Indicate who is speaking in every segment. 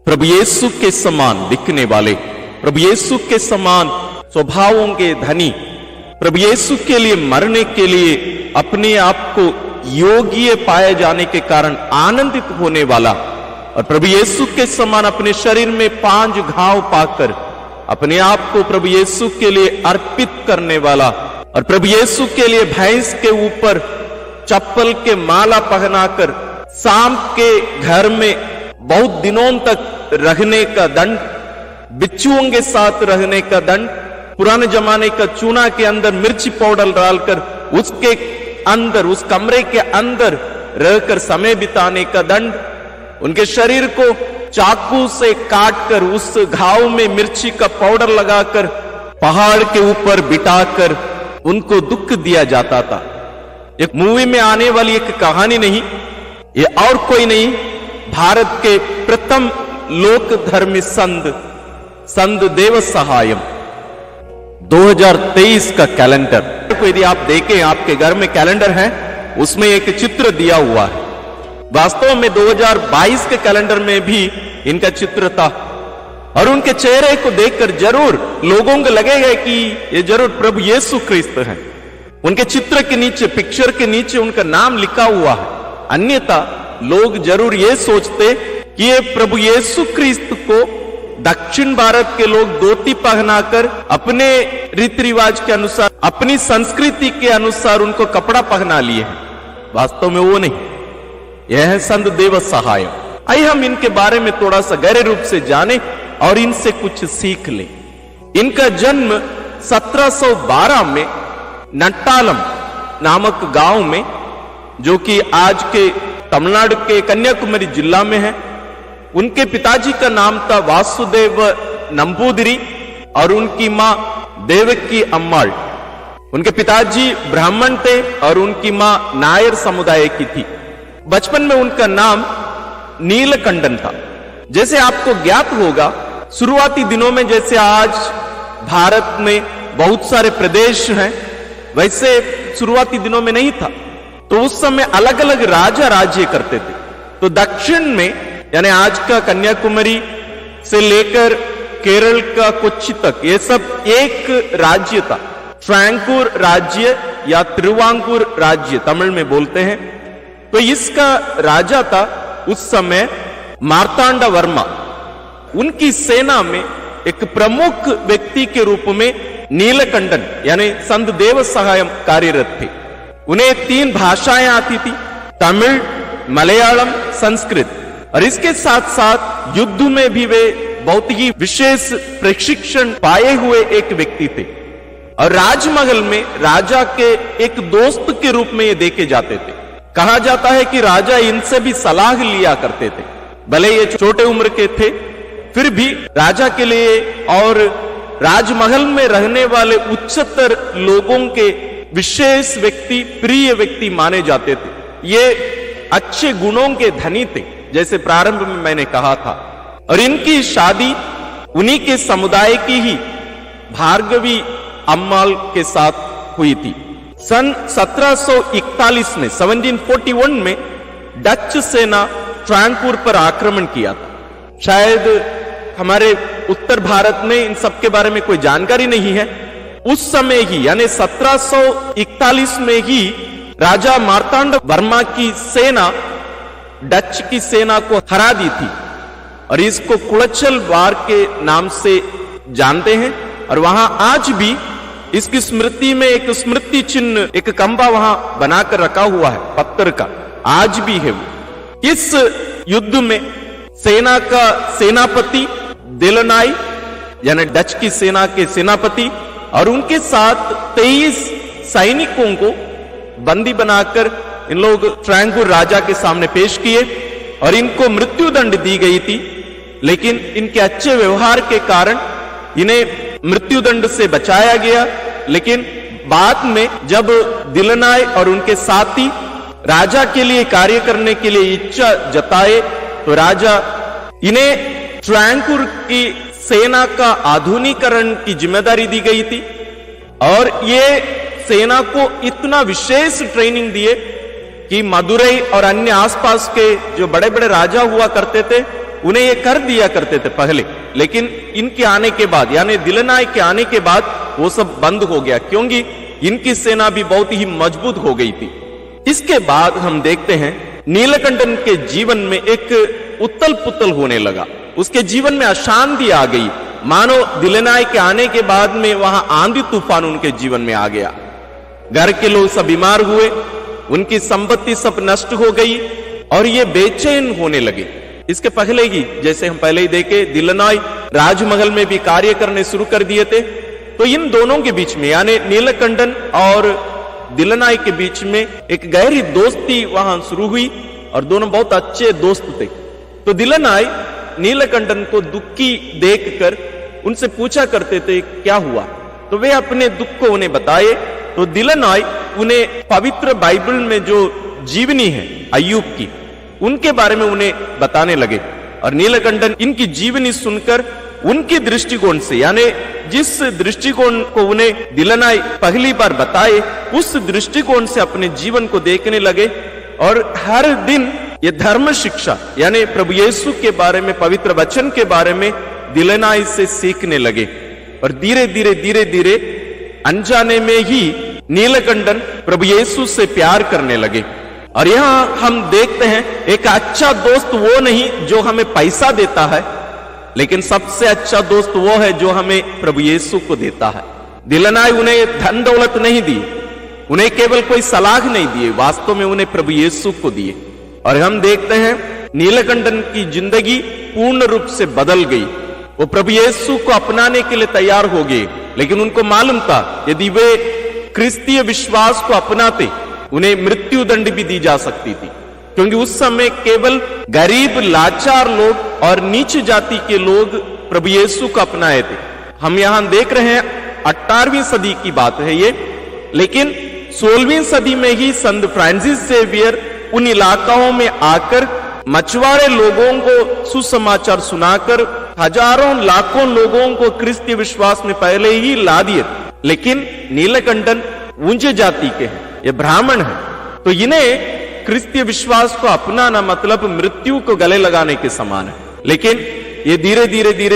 Speaker 1: प्रभु यीशु के समान दिखने वाले, प्रभु यीशु के समान स्वभावों के धनी, प्रभु यीशु के लिए मरने के लिए अपने आप को योग्य पाए जाने के कारण आनंदित होने वाला, और प्रभु यीशु के समान अपने शरीर में 5 घाव पाकर अपने आप को प्रभु यीशु के लिए अर्पित करने वाला, और प्रभु यीशु के लिए भैंस के ऊपर चप्पल के माला पहनाकर सांप के घर में बहुत दिनों तक रहने का दंड, बिच्छुओं के साथ रहने का दंड, पुराने जमाने का चूना के अंदर मिर्ची पाउडर डालकर उसके अंदर, उस कमरे के अंदर रहकर समय बिताने का दंड, उनके शरीर को चाकू से काटकर उस घाव में मिर्ची का पाउडर लगाकर पहाड़ के ऊपर बिठाकर उनको दुख दिया जाता था। एक मूवी में आने वाली एक कहानी नहीं, ये और कोई नहीं, भारत के प्रथम लोक धर्मी संत देव सहायम 2023 का कैलेंडर को यदि आप देखें, आपके घर में कैलेंडर है, उसमें एक चित्र दिया हुआ है। वास्तव में 2022 के कैलेंडर में भी इनका चित्र था, और उनके चेहरे को देखकर जरूर लोगों को लगेगा कि ये जरूर प्रभु यीशु ख्रिस्त है। उनके चित्र के नीचे, पिक्चर के नीचे उनका नाम लिखा हुआ है, अन्यथा लोग जरूर ये सोचते कि ये प्रभु यीशु ख्रिस्त को दक्षिण भारत के लोग धोती पहनाकर अपने रीति रिवाज के अनुसार, अपनी संस्कृति के अनुसार उनको कपड़ा पहना लिए हैं। वास्तव में वो नहीं, यह है संत देव सहाय। आइए हम इनके बारे में थोड़ा सा गहरे रूप से जाने और इनसे कुछ सीख लें। इनका जन्म 1712 में नट्टालम नामक गांव में, जो कि आज के तमिलनाडु के कन्याकुमारी जिला में है। उनके पिताजी का नाम था वासुदेव नंबूदिरी और उनकी मां देवकी अम्माள்। उनके पिताजी ब्राह्मण थे और उनकी मां नायर समुदाय की थी। बचपन में उनका नाम नीलकंठन था। जैसे आपको ज्ञात होगा, शुरुआती दिनों में जैसे आज भारत में बहुत सारे प्रदेश हैं, वैसे शुरुआती दिनों में नहीं था। तो उस समय अलग अलग राजा राज्य करते थे। तो दक्षिण में, यानी आज का कन्याकुमारी से लेकर केरल का कोच्चि तक, ये सब एक राज्य था। ट्रांकूर राज्य या तिरुवांकूर राज्य तमिल में बोलते हैं। तो इसका राजा था उस समय मार्तांड वर्मा। उनकी सेना में एक प्रमुख व्यक्ति के रूप में नीलकंठन यानी संत देव सहायम कार्यरत थे। उन्हें 3 भाषाएं आती थी, तमिल, मलयालम, संस्कृत, और इसके साथ साथ युद्ध में भी वे बहुत ही विशेष प्रशिक्षण पाए हुए एक व्यक्ति थे। और राजमहल में राजा के एक दोस्त के रूप में ये देखे जाते थे। कहा जाता है कि राजा इनसे भी सलाह लिया करते थे। भले ये छोटे उम्र के थे, फिर भी राजा के लिए और राजमहल में रहने वाले उच्चतर लोगों के विशेष व्यक्ति, प्रिय व्यक्ति माने जाते थे। ये अच्छे गुणों के धनी थे, जैसे प्रारंभ में मैंने कहा था। और इनकी शादी उन्हीं के समुदाय की ही भार्गवी अम्माள் के साथ हुई थी। सन 1741 में 1741 में डच सेना ट्रांकूर पर आक्रमण किया था। शायद हमारे उत्तर भारत में इन सब के बारे में कोई जानकारी नहीं है। उस समय ही यानी 1741 में ही राजा मार्तांड वर्मा की सेना डच की सेना को हरा दी थी, और इसको कुड़चल वार के नाम से जानते हैं। और वहां आज भी इसकी स्मृति में एक स्मृति चिन्ह, एक खंभा वहां बनाकर रखा हुआ है पत्थर का, आज भी है वो। इस युद्ध में सेना का सेनापति दिलनाई यानी डच की सेना के सेनापति और उनके साथ 23 सैनिकों को बंदी बनाकर इन लोग ट्रांकूर राजा के सामने पेश किए और इनको मृत्युदंड दी गई थी। लेकिन इनके अच्छे व्यवहार के कारण इन्हें मृत्युदंड से बचाया गया। लेकिन बाद में जब दिलनाई और उनके साथी राजा के लिए कार्य करने के लिए इच्छा जताए, तो राजा इन्हें ट्रांकूर की सेना का आधुनिकीकरण की जिम्मेदारी दी गई थी। और ये सेना को इतना विशेष ट्रेनिंग दिए कि मदुरई और अन्य आसपास के जो बड़े बड़े राजा हुआ करते थे, उन्हें ये कर दिया करते थे पहले, लेकिन इनके आने के बाद यानी दिलनाय के आने के बाद वो सब बंद हो गया, क्योंकि इनकी सेना भी बहुत ही मजबूत हो गई थी। इसके बाद हम देखते हैं नीलकंठन के जीवन में एक उतल पुतल होने लगा, उसके जीवन में अशांति आ गई, मानो दिलनाय के आने के बाद में वहां आंधी तूफान उनके जीवन में आ गया। घर के लोग सब बीमार हुए, उनकी संपत्ति सब नष्ट हो गई और ये बेचैन होने लगे। इसके पहले ही, जैसे हम पहले ही देखे, दिलनाय राजमहल में भी कार्य करने शुरू कर दिए थे। तो इन दोनों के बीच में यानी नीलकंठन और दिलनाय के बीच में एक गहरी दोस्ती वहां शुरू हुई और दोनों बहुत अच्छे दोस्त थे। तो दिलनाय नीलकंठन को दुखी देखकर उनसे पूछा करते थे क्या हुआ, तो वे अपने दुख को उन्हें बताए। तो दिलनाय उन्हें पवित्र बाइबल में जो जीवनी है अय्यूब की, उनके बारे में उन्हें बताने लगे और नीलकंठन इनकी जीवनी सुनकर उनकी दृष्टिकोण से यानी जिस दृष्टिकोण को उन्हें दिलनाय पहली बार बताए उस दृष्टिकोण से अपने जीवन को देखने लगे और हर दिन ये धर्म शिक्षा यानी प्रभु यीशु के बारे में, पवित्र वचन के बारे में दिलनाय से सीखने लगे और धीरे धीरे अनजाने में ही नीलकंठन प्रभु यीशु से प्यार करने लगे। और यहां हम देखते हैं एक अच्छा दोस्त वो नहीं जो हमें पैसा देता है, लेकिन सबसे अच्छा दोस्त वो है जो हमें प्रभु यीशु को देता है। दिलनाय उन्हें धन दौलत नहीं दी, उन्हें केवल कोई सलाह नहीं दिए, वास्तव में उन्हें प्रभु यीशु को दिए। और हम देखते हैं नीलकंठन की जिंदगी पूर्ण रूप से बदल गई। वो प्रभु यीशु को अपनाने के लिए तैयार हो गए, लेकिन उनको मालूम था यदि वे क्रिस्तीय विश्वास को अपनाते उन्हें मृत्यु दंड भी दी जा सकती थी, क्योंकि उस समय केवल गरीब लाचार लोग और नीच जाति के लोग प्रभु यीशु को अपनाए थे। हम यहां देख रहे हैं 18वीं सदी की बात है ये, लेकिन 16वीं सदी में ही संत फ्रांसिस जेवियर उन इलाकाओं में आकर मछुआरे लोगों को सुसमाचार सुनाकर हजारों लाखों लोगों को क्रिस्तीय विश्वास में पहले ही ला दिए। लेकिन नीलकंठन ऊंचे जाति के हैं, ये ब्राह्मण है, तो इन्हें क्रिस्तीय विश्वास को अपनाना मतलब मृत्यु को गले लगाने के समान है। लेकिन ये धीरे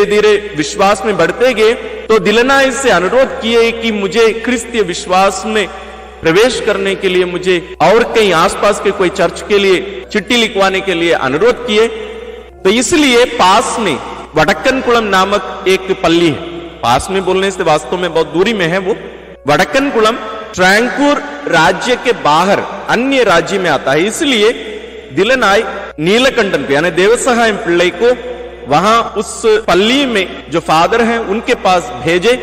Speaker 1: धीरे विश्वास में बढ़ते गए, तो दिलनाय से अनुरोध किए कि मुझे क्रिस्तीय विश्वास में प्रवेश करने के लिए मुझे और कहीं आसपास के कोई चर्च के लिए चिट्ठी लिखवाने के लिए अनुरोध किए। तो इसलिए पास में वडक्कनकुलम नामक एक पल्ली है, पास में बोलने से वास्तव में बहुत दूरी में है वो। वडक्कनकुलम ट्रांकूर राज्य के बाहर अन्य राज्य में आता है, इसलिए दिलनाय नीलकंठन को यानी देवसहायम पिल्लई को वहां उस पल्ली में जो फादर हैं उनके पास भेजे।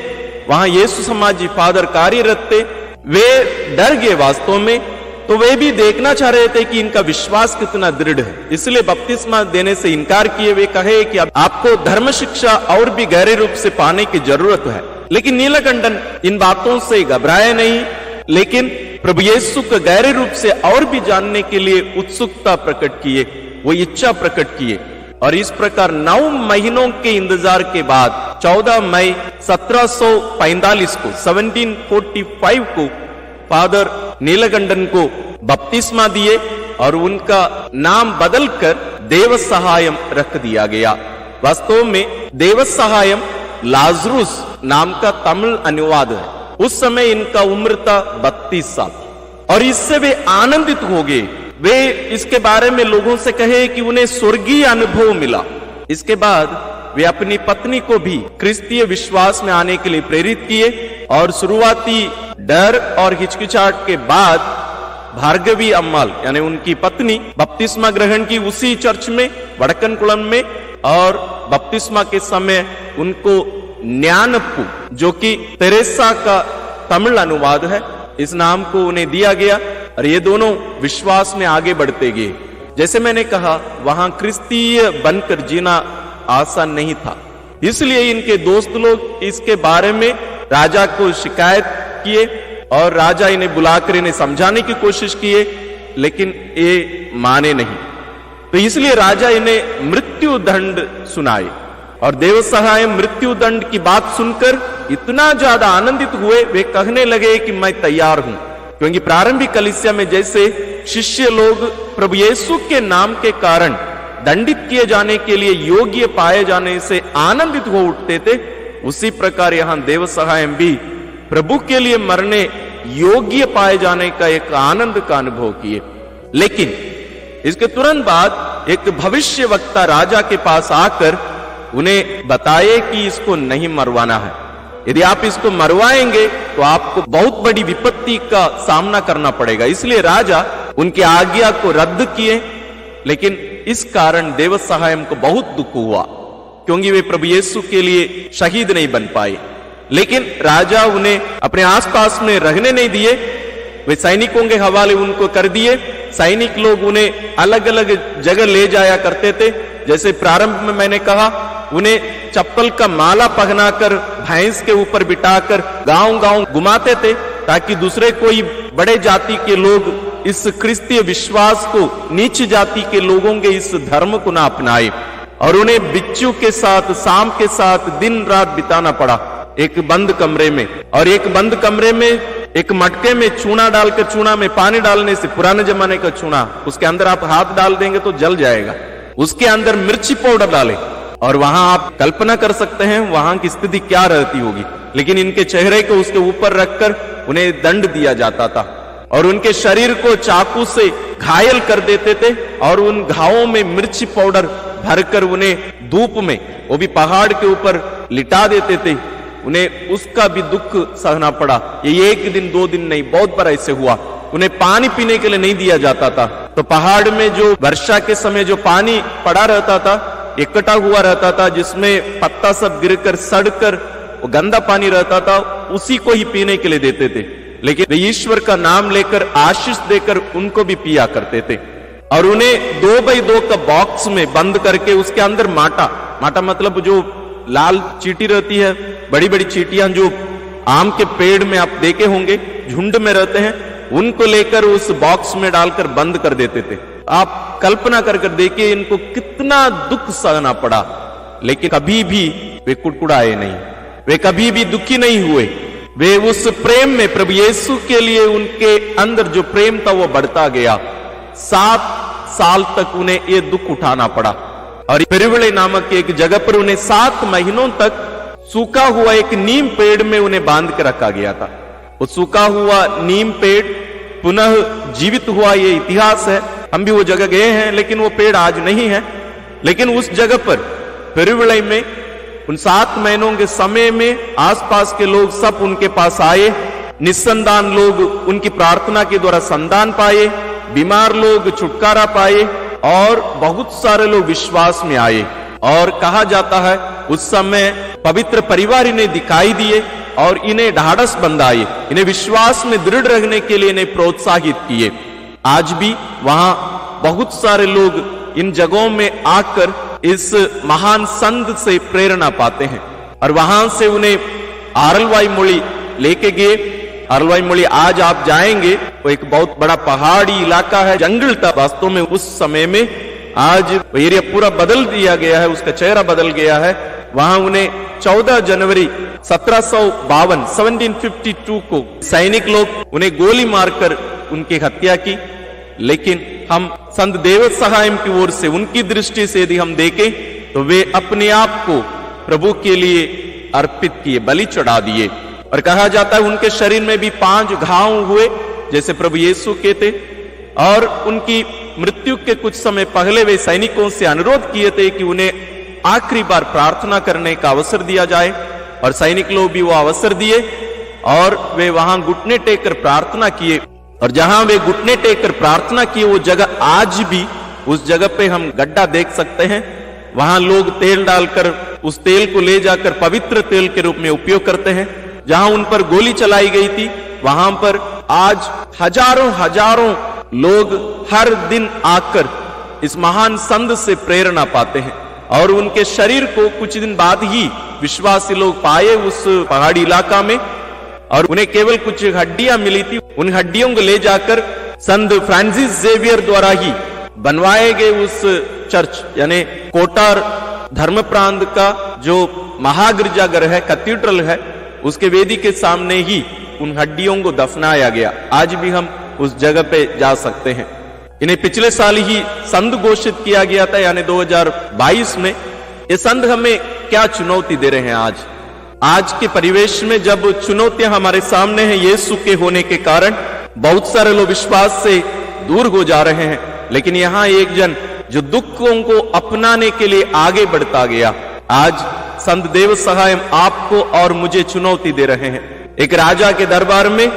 Speaker 1: वहां यीशु समाजी फादर कार्यरत थे, वे डर गए वास्तव में, तो वे भी देखना चाह रहे थे कि इनका विश्वास कितना दृढ़ है, इसलिए बपतिस्मा देने से इनकार किए। वे कहे कि अब आपको धर्म शिक्षा और भी गहरे रूप से पाने की जरूरत है। लेकिन नीलकंठन इन बातों से घबराए नहीं, लेकिन प्रभु यीशु को गहरे रूप से और भी जानने के लिए उत्सुकता प्रकट किए, वो इच्छा प्रकट किए। और इस प्रकार 9 महीनों के इंतजार के बाद 14 मई 1745 को 1745 को फादर नीलकंठन को बपतिस्मा दिए और उनका नाम बदलकर देवसहायम रख दिया गया। वास्तव में देवसहायम लाजरुस नाम का तमिल अनुवाद है। उस समय इनका उम्र था 32 साल और इससे वे आनंदित हो गए। वे इसके बारे में लोगों से कहे कि उन्हें स्वर्गीय अनुभव मिला। इसके बाद वे अपनी पत्नी को भी क्रिस्तीय विश्वास में आने के लिए प्रेरित किए और शुरुआती डर और हिचकिचाहट के बाद भार्गवी अम्माल यानी उनकी पत्नी बपतिस्मा ग्रहण की उसी चर्च में वडक्कनकुलम में, और बपतिस्मा के समय उनको न्यानप्पू जो कि तेरेसा का तमिल अनुवाद है, इस नाम को उन्हें दिया गया और ये दोनों विश्वास में आगे बढ़ते गए। जैसे मैंने कहा वहां क्रिस्तीय बनकर जीना आसान नहीं था, इसलिए इनके दोस्त लोग इसके बारे में राजा को शिकायत किए और राजा इन्हें बुलाकर इन्हें समझाने की कोशिश किए, लेकिन ये माने नहीं। तो इसलिए राजा इन्हें मृत्यु दंड सुनाए और देवसहाय मृत्यु दंड की बात सुनकर इतना ज्यादा आनंदित हुए, वे कहने लगे कि मैं तैयार हूं। क्योंकि प्रारंभिक कलीसिया में जैसे शिष्य लोग प्रभु यीशु के नाम के कारण दंडित किए जाने के लिए योग्य पाए जाने से आनंदित हो उठते थे, उसी प्रकार यहां देव सहायम भी प्रभु के लिए मरने योग्य पाए जाने का एक आनंद का अनुभव किए। लेकिन इसके तुरंत बाद एक भविष्य वक्ता राजा के पास आकर उन्हें बताए कि इसको नहीं मरवाना है, यदि आप इसको मरवाएंगे तो आपको बहुत बड़ी विपत्ति का सामना करना पड़ेगा। इसलिए राजा उनकी आज्ञा को रद्द किए। लेकिन इस कारण देव सहायम को बहुत दुख हुआ, क्योंकि वे प्रभु यीशु के लिए शहीद नहीं बन पाए। लेकिन राजा उन्हें अपने आसपास में रहने नहीं दिए, वे सैनिकों के हवाले उनको कर दिए। सैनिक लोग उन्हें अलग अलग जगह ले जाया करते थे। जैसे प्रारंभ में मैंने कहा, उन्हें चप्पल का माला पहनाकर भैंस के ऊपर बिठाकर गांव गांव घुमाते थे, ताकि दूसरे कोई बड़े जाति के लोग इस क्रिस्तीय विश्वास को नीच जाति के लोगों के इस धर्म को ना अपनाए। और उन्हें बिच्छू के साथ, सांप के साथ दिन रात बिताना पड़ा एक बंद कमरे में। और एक बंद कमरे में एक मटके में चूना डालकर, चूना में पानी डालने से, पुराने जमाने का चूना, उसके अंदर आप हाथ डाल देंगे तो जल जाएगा, उसके अंदर मिर्ची पाउडर डाले, और वहां आप कल्पना कर सकते हैं वहां की स्थिति क्या रहती होगी। लेकिन इनके चेहरे को उसके ऊपर रखकर उन्हें दंड दिया जाता था, और उनके शरीर को चाकू से घायल कर देते थे, और उन घावों में मिर्ची पाउडर भरकर उन्हें धूप में, वो भी पहाड़ के ऊपर, लिटा देते थे। उन्हें उसका भी दुख सहना पड़ा। ये एक दिन दो दिन नहीं, बहुत बार ऐसे हुआ। उन्हें पानी पीने के लिए नहीं दिया जाता था, तो पहाड़ में जो वर्षा के समय जो पानी पड़ा रहता था, इकट्ठा हुआ रहता था, जिसमें पत्ता सब गिरकर सड़कर वो गंदा पानी रहता था, उसी को ही पीने के लिए देते थे। लेकिन वे ईश्वर का नाम लेकर, आशीष देकर उनको भी पिया करते थे। और उन्हें 2x2 का बॉक्स में बंद करके, उसके अंदर माटा मतलब जो लाल चींटी रहती है, बड़ी बड़ी चींटियां जो आम के पेड़ में आप देखे होंगे झुंड में रहते हैं, उनको लेकर उस बॉक्स में डालकर बंद कर देते थे। आप कल्पना कर देखिए इनको कितना दुख सहना पड़ा। लेकिन कभी भी वे कुड़कुड़ाए नहीं, वे कभी भी दुखी नहीं हुए। वे उस प्रेम में, प्रभु यीशु के लिए उनके अंदर जो प्रेम था वो बढ़ता गया। 7 साल तक उन्हें ये दुख उठाना पड़ा। और पेरुविले नामक एक जगह पर उन्हें 7 महीनों तक सूखा हुआ एक नीम पेड़ में उन्हें बांध के रखा गया था। वो सूखा हुआ नीम पेड़ पुनः जीवित हुआ, ये इतिहास है। हम भी वो जगह गए हैं, लेकिन वो पेड़ आज नहीं है। लेकिन उस जगह पर पेरुविले में उन 7 महीनों के समय में आसपास के लोग सब उनके पास आए। निस्संतान लोग उनकी प्रार्थना के द्वारा संतान पाए, बीमार लोग छुटकारा पाए, और बहुत सारे लोग विश्वास में आए। और कहा जाता है उस समय पवित्र परिवार इन्हें दिखाई दिए और इन्हें ढाढ़स बंधाए, इन्हें विश्वास में दृढ़ रहने के लिए इन्हें प्रोत्साहित किए। आज भी वहां बहुत सारे लोग इन जगहों में आकर इस महान संत से प्रेरणा पाते हैं। और वहां से उन्हें आरलवाई मोली लेके गए। आरलवाई मोली आज आप जाएंगे, वो एक बहुत बड़ा पहाड़ी इलाका है, जंगल था वास्तव में उस समय में। आज वो एरिया पूरा बदल दिया गया है, उसका चेहरा बदल गया है। वहां उन्हें 14 जनवरी 1752 को सैनिक लोग उन्हें गोली मारकर उनकी हत्या की। लेकिन हम संत देव सहायम की ओर से, उनकी दृष्टि से यदि हम देखें, तो वे अपने आप को प्रभु के लिए अर्पित किए, बलि चढ़ा दिए। और कहा जाता है उनके शरीर में भी 5 घाव हुए, जैसे प्रभु यीशु के थे। और उनकी मृत्यु के कुछ समय पहले वे सैनिकों से अनुरोध किए थे कि उन्हें आखिरी बार प्रार्थना करने का अवसर दिया जाए। और सैनिक लोग भी वो अवसर दिए, और वे वहां घुटने टेक कर प्रार्थना किए। और जहां वे घुटने टेक कर प्रार्थना किए, वो जगह आज भी, उस जगह पे हम गड्ढा देख सकते हैं। वहां लोग तेल डालकर उस तेल को ले जाकर पवित्र तेल के रूप में उपयोग करते हैं। जहां उन पर गोली चलाई गई थी, वहां पर आज हजारों लोग हर दिन आकर इस महान संत से प्रेरणा पाते हैं। और उनके शरीर को कुछ दिन बाद ही विश्वासी लोग पाए उस पहाड़ी इलाका में, और उन्हें केवल कुछ हड्डियां मिली थी। उन हड्डियों को ले जाकर संत फ्रांसिस जेवियर द्वारा ही बनवाए गए उस चर्च, यानी कोटार धर्म प्रांत का जो महागिरजाघर है, कैथेड्रल है, उसके वेदी के सामने ही उन हड्डियों को दफनाया गया। आज भी हम उस जगह पे जा सकते हैं। इन्हें पिछले साल ही संत घोषित किया गया था, यानी 2022 में। ये संत हमें क्या चुनौती दे रहे हैं आज के परिवेश में, जब चुनौतियां हमारे सामने हैं यीशु के होने के कारण बहुत सारे लोग विश्वास से दूर हो जा रहे हैं। लेकिन यहां एक जन जो दुखों को अपनाने के लिए आगे बढ़ता गया, आज संत देव सहायम आपको और मुझे चुनौती दे रहे हैं। एक राजा के दरबार में,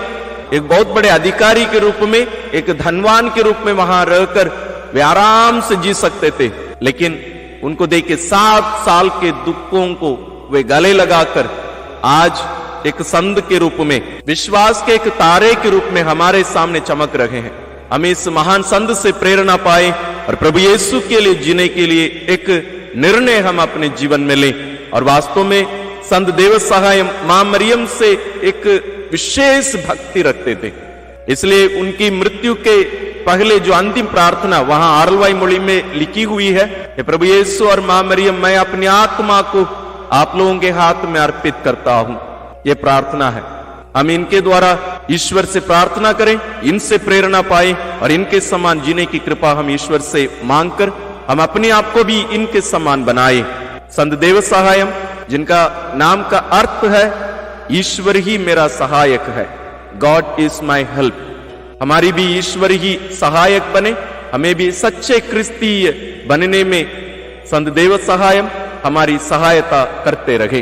Speaker 1: एक बहुत बड़े अधिकारी के रूप में, एक धनवान के रूप में वहां रहकर वे आराम से जी सकते थे, लेकिन उनको देखे 7 साल के दुखों को वे गले लगाकर आज एक संत के रूप में, विश्वास के एक तारे के रूप में हमारे सामने चमक रहे हैं। हम इस महान संत से प्रेरणा पाए और प्रभु यीशु के लिए जीने के लिए एक निर्णय हम अपने जीवन में लें। और वास्तव में संत देव सहायम मां मरियम से एक विशेष भक्ति रखते थे, इसलिए उनकी मृत्यु के पहले जो अंतिम प्रार्थना वहां आरलवाई मोड़ी में लिखी हुई है, प्रभु यीशु और मां मरियम, मैं अपनी आत्मा को आप लोगों के हाथ में अर्पित करता हूं। यह प्रार्थना है। हम इनके द्वारा ईश्वर से प्रार्थना करें, इनसे प्रेरणा पाए और इनके समान जीने की कृपा हम ईश्वर से मांगकर हम अपने आप को भी इनके समान बनाए। संत देव सहायम, जिनका नाम का अर्थ है ईश्वर ही मेरा सहायक है, गॉड इज माई हेल्प। हमारी भी ईश्वर ही सहायक बने, हमें भी सच्चे क्रिस्तीय बनने में संत देव सहायम हमारी सहायता करते रहे।